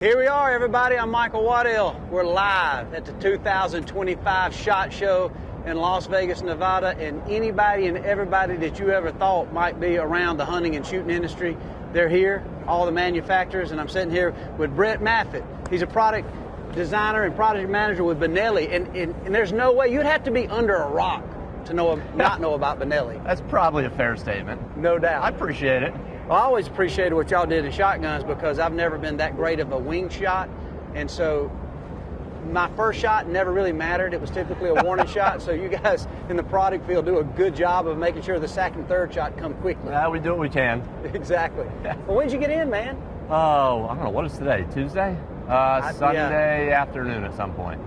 Here we are, everybody. I'm Michael Waddell. We're live at the 2025 SHOT Show in Las Vegas, Nevada, and anybody and everybody that you ever thought might be around the hunting and shooting industry, they're here, all the manufacturers, and I'm sitting here with Brett Maffitt. He's a product designer and product manager with Benelli, and there's no way, you'd have to be under a rock to not know about Benelli. That's probably a fair statement. No doubt. I appreciate it. Well, I always appreciated what y'all did in shotguns because I've never been that great of a wing shot, and so my first shot never really mattered. It was typically a warning shot, so you guys in the product field do a good job of making sure the second, third shot come quickly. Yeah, we do what we can. Exactly. Yeah. Well, when did you get in, man? Oh, I don't know, what is today, Tuesday? Sunday afternoon at some point.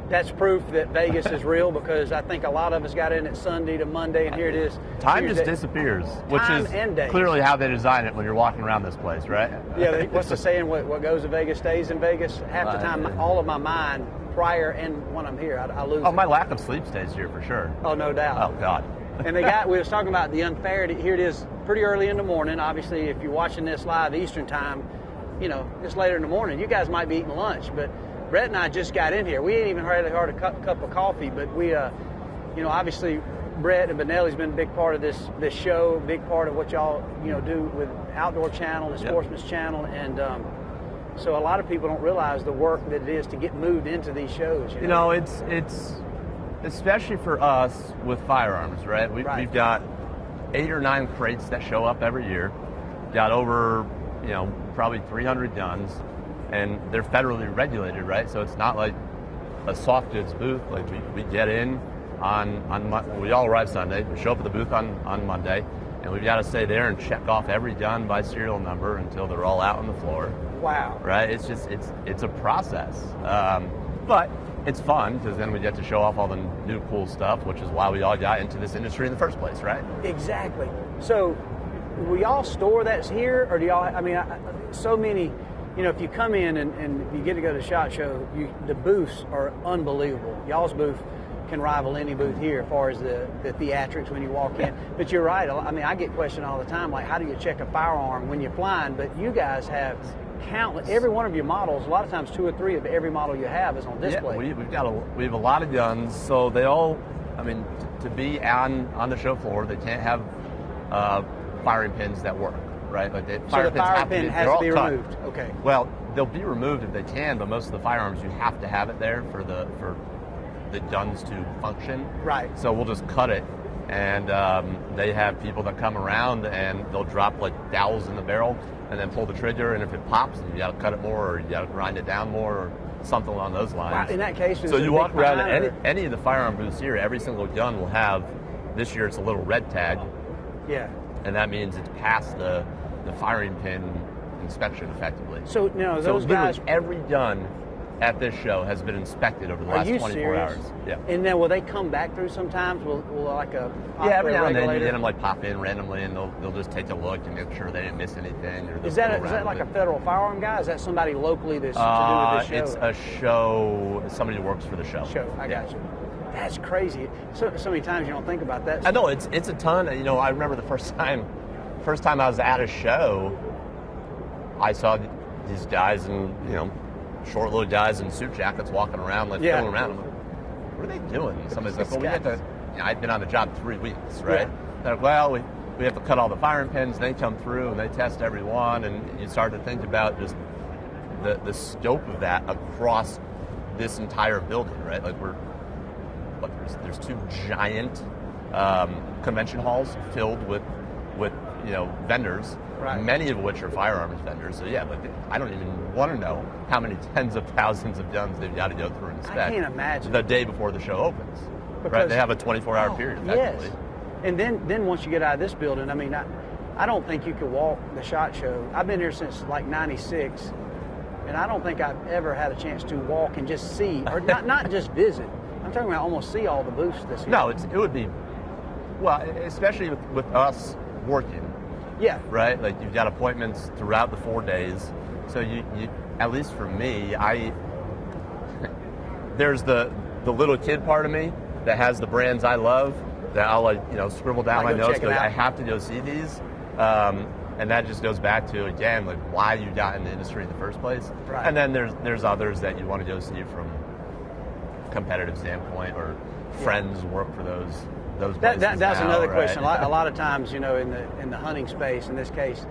That's proof that Vegas is real because I think a lot of us got in at Sunday to Monday, and here it is. Time Tuesday. just disappears, which Time is and days. clearly how they design it when you're walking around this place, right? Yeah, what's the saying, what goes to Vegas stays in Vegas? Half the time, all of my mind, prior and when I'm here, I lose Oh, it. my lack of sleep stays here for sure. Oh, no doubt. Oh, God. And we was talking about the unfairity. Here it is pretty early in the morning. Obviously, if you're watching this live Eastern time, you know, it's later in the morning. You guys might be eating lunch, but Brett and I just got in here. We ain't even had a cup of coffee, but we, obviously Brett and Benelli's been a big part of this show, a big part of what y'all, do with Outdoor Channel and Sportsman's Channel. And so a lot of people don't realize the work that it is to get moved into these shows. You know, it's especially for us with firearms, right? We've got 8 or 9 crates that show up every year. Got over, probably 300 guns. And they're federally regulated, right? So it's not like a soft goods booth. Like we get in we all arrive Sunday. We show up at the booth on Monday, and we've got to stay there and check off every gun by serial number until they're all out on the floor. Wow. Right? It's a process, but it's fun because then we get to show off all the new cool stuff, which is why we all got into this industry in the first place, right? Exactly. So, will y'all store that here, or do y'all? I mean, so many. If you come in and you get to go to the SHOT Show, the booths are unbelievable. Y'all's booth can rival any booth here as far as the theatrics when you walk in. But you're right. I mean, I get questioned all the time, like, how do you check a firearm when you're flying? But you guys have countless, every one of your models, a lot of times 2 or 3 of every model you have is on display. Yeah, we have a lot of guns, so they all, to be on the show floor, they can't have firing pins that work. Right, like the firing pin has to be removed. Okay. Well, they'll be removed if they can, but most of the firearms you have to have it there for the guns to function. Right. So we'll just cut it, and they have people that come around and they'll drop like dowels in the barrel and then pull the trigger, and if it pops, you got to cut it more, or you got to grind it down more, or something along those lines. Wow. In that case, so you walk around any of the firearm booths here, every single gun will have. This year it's a little red tag. Yeah. And that means it's past the firing pin inspection effectively. So those guys, every gun at this show has been inspected over the last 24 hours. Yeah. And then will they come back through sometimes? Will like a every now and then you get them like pop in randomly, and they'll just take a look and make sure they didn't miss anything. Or is that like a federal firearm guy? Is that somebody locally that's to do with this show? It's a show. Somebody who works for the show. I got you. That's crazy. So many times you don't think about that. I know it's a ton. I remember the first time I was at a show, I saw these guys in, short little guys in suit jackets walking around, like fiddling around. I'm like, what are they doing? Somebody's like, well, we have to, I'd been on the job 3 weeks, right? Yeah. They're like, well, we have to cut all the firing pins, they come through and they test every one, and you start to think about just the scope of that across this entire building, right? Like there's 2 giant convention halls filled with vendors, right, many of which are firearms vendors. So I don't even want to know how many tens of thousands of guns they've got to go through and inspect. I can't imagine. The day before the show opens. Right? They have a 24-hour period, effectively. Yes. And then once you get out of this building, I don't think you could walk the SHOT Show. I've been here since like 96, and I don't think I've ever had a chance to walk and just see, or not just visit. I'm talking about almost see all the booths this year. No, it would be, well, especially with us working. Yeah. Right? Like you've got appointments throughout the 4 days. So you at least for me, there's the little kid part of me that has the brands I love that I'll scribble down my notes. I have to go see these. And that just goes back to, again, like why you got in the industry in the first place. Right. And then there's others that you want to go see from competitive standpoint, or friends work for those places. That's now, another right? question. A lot of times, in the hunting space, in this case,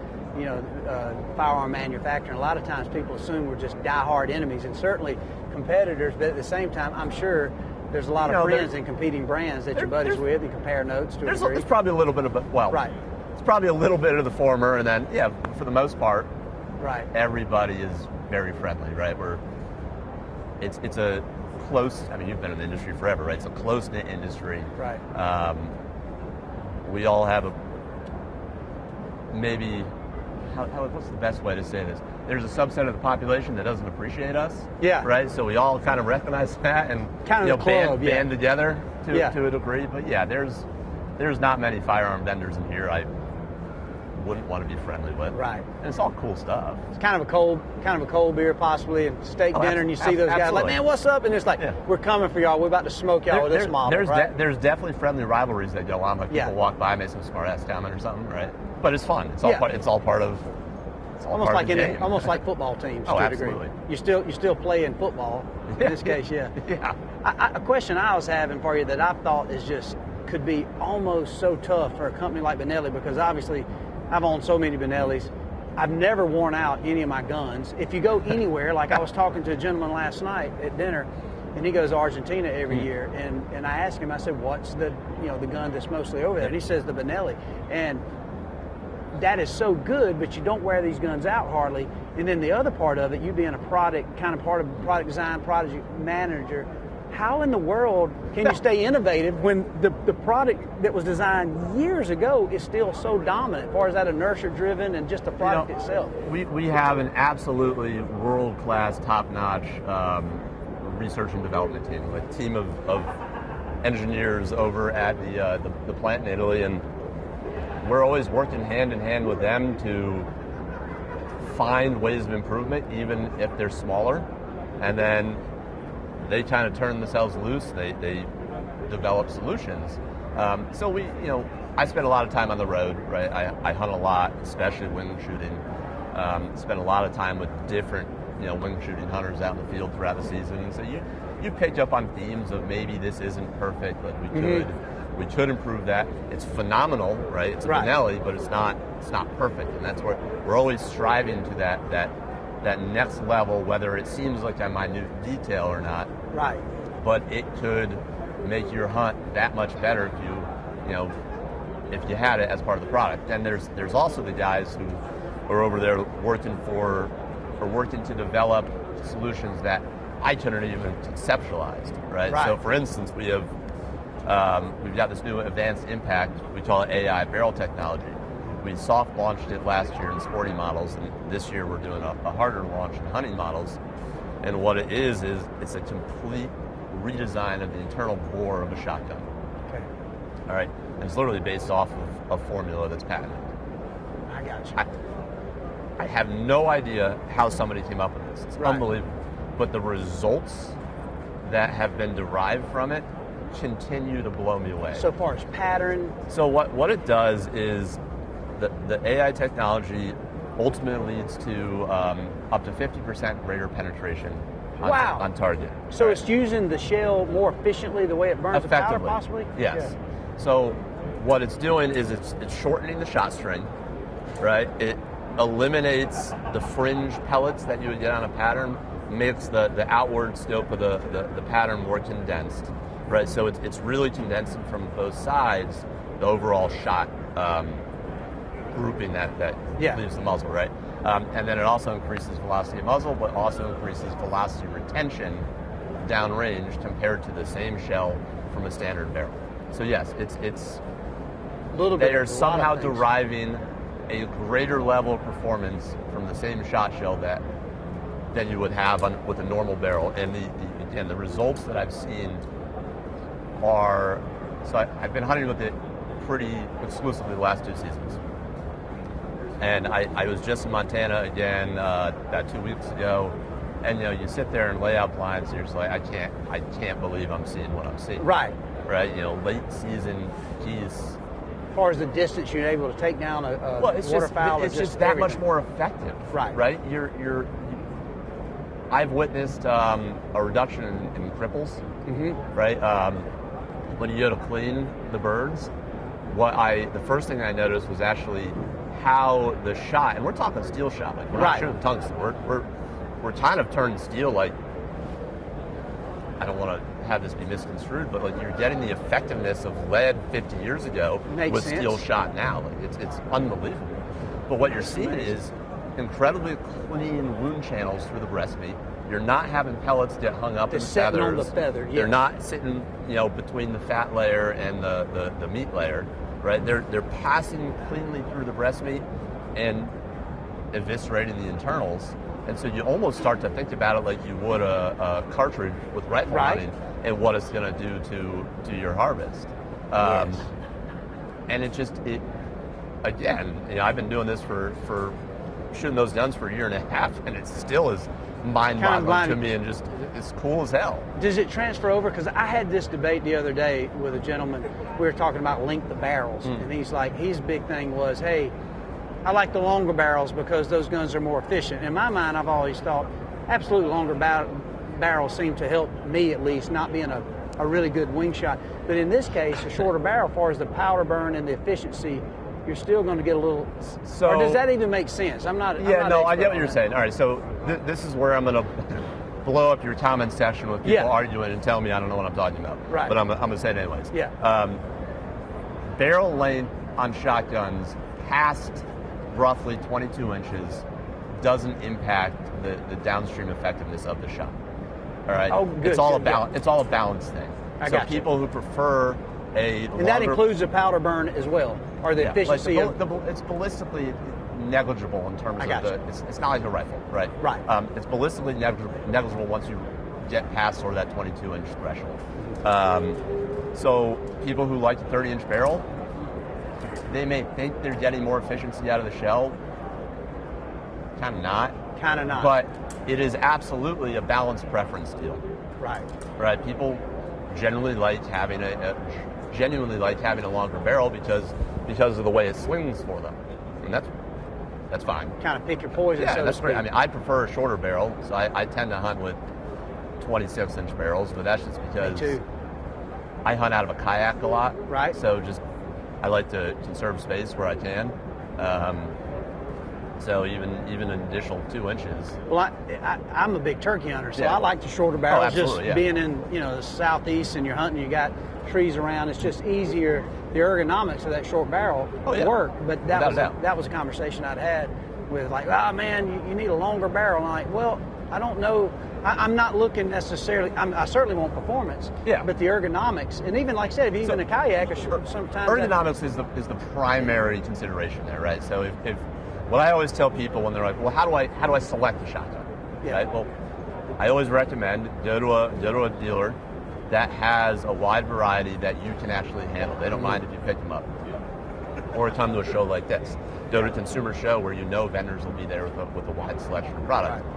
firearm manufacturing, a lot of times people assume we're just diehard enemies, and certainly competitors, but at the same time, I'm sure there's a lot of friends and competing brands that you're buddies with and compare notes to a degree. There's probably a little bit of, right. It's probably a little bit of the former, and then, for the most part, right, everybody is very friendly, right? It's a close, you've been in the industry forever, right? It's a close-knit industry. Right. We all have what's the best way to say this? There's a subset of the population that doesn't appreciate us. Yeah. Right? So we all kind of recognize that and kind of band together to a degree. But there's not many firearm vendors in here I wouldn't want to be friendly with. Right. And it's all cool stuff. It's kind of a cold beer possibly, and steak dinner, and you see those guys like, man, what's up? And it's like, we're coming for y'all. We're about to smoke y'all with this model. There's definitely friendly rivalries that go on. Like people walk by, make some smart ass comment or something, right? But it's fun. It's all part of. Almost like almost like football teams to a degree. Absolutely. You still play in football in this case, yeah. A question I was having for you that I thought could be almost so tough for a company like Benelli, because obviously I've owned so many Benellis. I've never worn out any of my guns. If you go anywhere, like I was talking to a gentleman last night at dinner, and he goes to Argentina every year, and I asked him, I said, what's the gun that's mostly over there? And he says the Benelli. And that is so good, but you don't wear these guns out hardly. And then the other part of it, you being a part of product design, product manager, how in the world can you stay innovative when the product that was designed years ago is still so dominant as far as that inertia-driven and just the product itself? We have an absolutely world-class, top-notch research and development team, a team of engineers over at the plant in Italy, and we're always working hand in hand with them to find ways of improvement, even if they're smaller, and then they kind of turn themselves loose. They develop solutions. So I spend a lot of time on the road, right? I hunt a lot, especially wing shooting. Spend a lot of time with different, wing shooting hunters out in the field throughout the season. And so you picked up on themes of maybe this isn't perfect, but we could improve that. It's phenomenal, right? It's a Benelli, but it's not perfect, and that's where we're always striving to that next level, whether it seems like a minute detail or not. Right. But it could make your hunt that much better if you had it as part of the product. And there's also the guys who are over there working to develop solutions that I couldn't even conceptualize, right? So for instance, we've got this new advanced impact, we call it AI barrel technology. We soft launched it last year in sporting models, and this year we're doing a harder launch in hunting models. And what it is it's a complete redesign of the internal bore of a shotgun. Okay. All right. And it's literally based off of a formula that's patented. I got you. I have no idea how somebody came up with this. It's unbelievable. But the results that have been derived from it continue to blow me away. So far as pattern? So what it does is the AI technology ultimately leads to up to 50% greater penetration on target. So it's using the shell more efficiently, the way it burns the powder possibly? Yes. Yeah. So what it's doing is it's shortening the shot string, right? It eliminates the fringe pellets that you would get on a pattern, makes the outward scope of the pattern more condensed, right? So it's really condensing from both sides the overall shot grouping that leaves the muzzle, right? And then it also increases velocity of muzzle, but also increases velocity retention downrange compared to the same shell from a standard barrel. So yes, it's they are somehow deriving a greater level of performance from the same shot shell than you would have with a normal barrel. And the results that I've seen are, so I've been hunting with it pretty exclusively the last 2 seasons. And I was just in Montana again about 2 weeks ago, and you sit there and lay out blinds, and you're just like, I can't believe I'm seeing what I'm seeing. Right. Late season geese far as the distance you're able to take down a waterfowl. It's just that much more effective. Right. I've witnessed a reduction in cripples. Right. When you go to clean the birds, the first thing I noticed was actually how the shot, and we're talking steel shot, like we're not shooting tungsten. We're kind of turning steel, like, I don't want to have this be misconstrued, but like you're getting the effectiveness of lead 50 years ago with steel shot now. Like it's unbelievable. But what you're seeing is incredibly clean wound channels through the breast meat. You're not having pellets get hung up in the feathers. On the feather. They're not sitting, between the fat layer and the meat layer, right? They're passing cleanly through the breast meat and eviscerating the internals. And so you almost start to think about it like you would a cartridge with rifle hunting and what it's going to do to your harvest. And again, I've been doing this for shooting those guns for a year and a half, and it still is mind-boggling to me and just it's cool as hell. Does it transfer over? Because I had this debate the other day with a gentleman. We were talking about length of barrels, and his big thing was, hey, I like the longer barrels because those guns are more efficient. In my mind, I've always thought absolutely longer barrels seem to help me, at least, not being a really good wing shot. But in this case, a shorter barrel, as far as the powder burn and the efficiency, you're still going to get a little. So, or does that even make sense? I'm not. I get what you're saying. All right, so this is where I'm going to blow up your comment section with people arguing and telling me I don't know what I'm talking about. Right. But I'm going to say it anyways. Yeah. Barrel length on shotguns past roughly 22 inches doesn't impact the downstream effectiveness of the shot. All right. Oh, good. It's all a balance thing. So people who prefer and that includes the powder burn as well, or the efficiency it's ballistically negligible in terms of it's not like a rifle, right? Right. It's ballistically negligible once you get past sort of that 22-inch threshold. So people who like the 30-inch barrel, they may think they're getting more efficiency out of the shell. Kind of not. But it is absolutely a balanced preference deal. Right. People genuinely like having a longer barrel because of the way it swings for them, and that's fine. Kind of pick your poison. Yeah, so that's great. I mean, I prefer a shorter barrel, so I tend to hunt with 26-inch barrels, but that's just because I hunt out of a kayak a lot. Right. So I like to conserve space where I can. So even an additional 2 inches. Well, I'm a big turkey hunter, so I like the shorter barrels. Being in the southeast and you're hunting, you got trees around. It's just easier. The ergonomics of that short barrel work. But that was a conversation I'd had with man, you need a longer barrel. And I'm like, well, I don't know. I'm not looking necessarily. I certainly want performance. Yeah. But the ergonomics, and even like I said, even a kayak, sometimes ergonomics is the primary consideration there, right? So if what I always tell people when they're like, well, how do I select a shotgun? Yeah. Right? Well, I always recommend go to a dealer that has a wide variety that you can actually handle. They don't mind if you pick them up. Or come to a show like this. Go to a consumer show where vendors will be there with a wide selection of product. Right.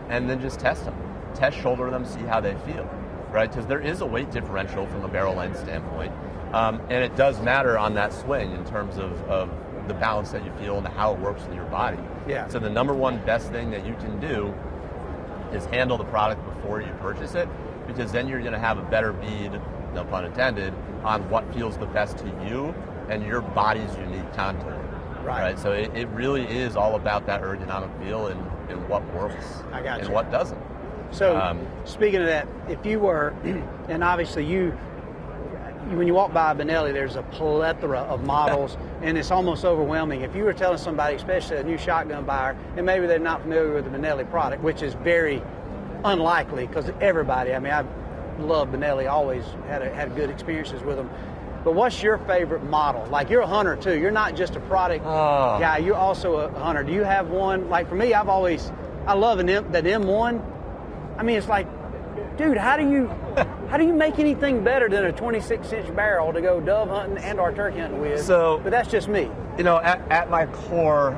And then just test them. Test shoulder them, see how they feel. Right? Because there is a weight differential from a barrel length standpoint. And it does matter on that swing in terms of the balance that you feel and how it works with your body. Yeah. So the number one best thing that you can do is handle the product before you purchase it, because then you're going to have a better bead, no pun intended, on what feels the best to you and your body's unique contour. Right? So it really is all about that ergonomic feel and what works and what doesn't. So speaking of that, if you were, and obviously when you walk by Benelli, there's a plethora of models, and it's almost overwhelming. If you were telling somebody, especially a new shotgun buyer, and maybe they're not familiar with the Benelli product, which is very unlikely because everybody, I love Benelli, always had good experiences with them. But what's your favorite model? Like, you're a hunter too. You're not just a product guy. You're also a hunter. Do you have one? Like for me, I love that M1. I mean, it's like, dude, how do you make anything better than a 26-inch barrel to go dove hunting and/or turkey hunting with? But that's just me. At my core,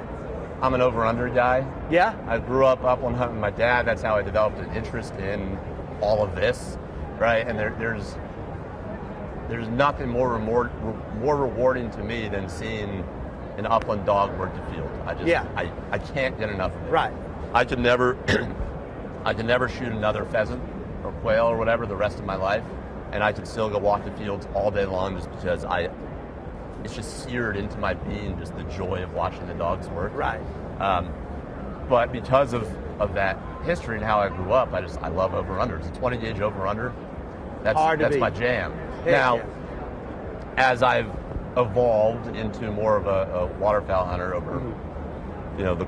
I'm an over/under guy. Yeah. I grew up upland hunting with my dad. That's how I developed an interest in all of this, right? And there's there's nothing more rewarding to me than seeing an upland dog work the field. I can't get enough of it. Right. I could never shoot another pheasant or quail or whatever the rest of my life, and I could still go walk the fields all day long just because it's just seared into my being, just the joy of watching the dogs work. Right. But because of that history and how I grew up, I love over-unders. A 20 gauge over-under, that's my jam. Now, as I've evolved into more of a waterfowl hunter over the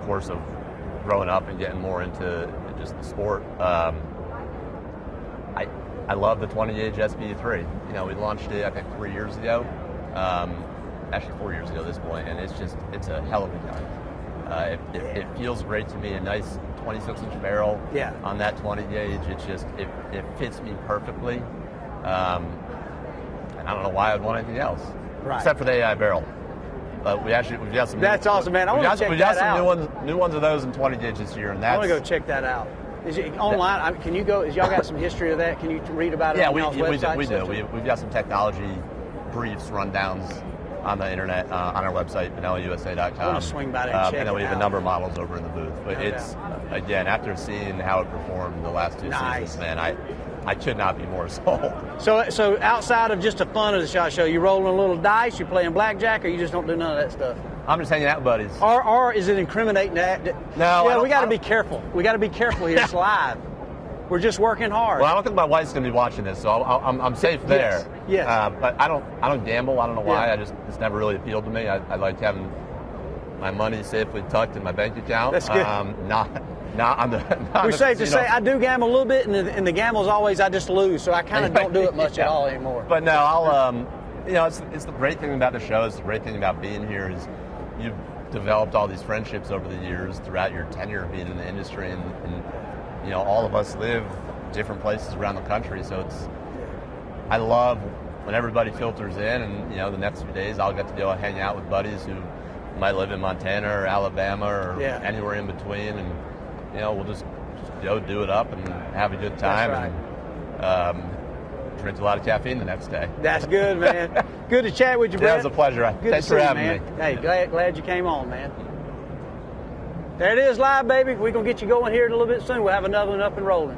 course of growing up and getting more into just the sport, I love the 20 gauge SB3. We launched it I think 3 years ago, actually 4 years ago at this point, and it's a hell of a gun. It feels great to me. A nice 26-inch barrel on that 20 gauge. It fits me perfectly. And I don't know why I'd want anything else, except for the AI barrel. We've got some. That's awesome, man. I want to check that out. We've got some new ones of those in 20 gauge this year, and I want to go check that out. Is it online? Can you go? Y'all got some history of that? Can you read about it on y'all's website? We do. We've got some technology briefs, rundowns on the internet, on our website, BenelliUSA.com. I want to swing by there and check and then we have out. a number of models over in the booth. But it's, again, after seeing how it performed the last two seasons, man, I could not be more sold. So outside of just the fun of the SHOT Show, you rolling a little dice, you playing blackjack, or you just don't do none of that stuff? I'm just hanging out with buddies. Or is it incriminating that? No. Yeah, we got to be careful. We got to be careful here. It's live. We're just working hard. Well, I don't think my wife's going to be watching this, so I'm safe there. Yes. But I don't gamble. I don't know why. It's never really appealed to me. I like having my money safely tucked in my bank account. That's good. Not on the. We're safe to say I do gamble a little bit, and the gamble's always I just lose, so I kind of don't do it much at all anymore. But no, I'll it's the great thing about the show. It's the great thing about being here is you've developed all these friendships over the years throughout your tenure of being in the industry, and all of us live different places around the country, so I love when everybody filters in, and the next few days I'll get to go hang out with buddies who might live in Montana or Alabama or anywhere in between, and we'll just go do it up and have a good time. That's right. And drink a lot of caffeine the next day. That's good, man. Good to chat with you, Brett. Yeah, it was a pleasure. Good Thanks to see for you, having man. me. Hey, glad you came on, man. There it is live, baby. We're going to get you going here in a little bit soon. We'll have another one up and rolling.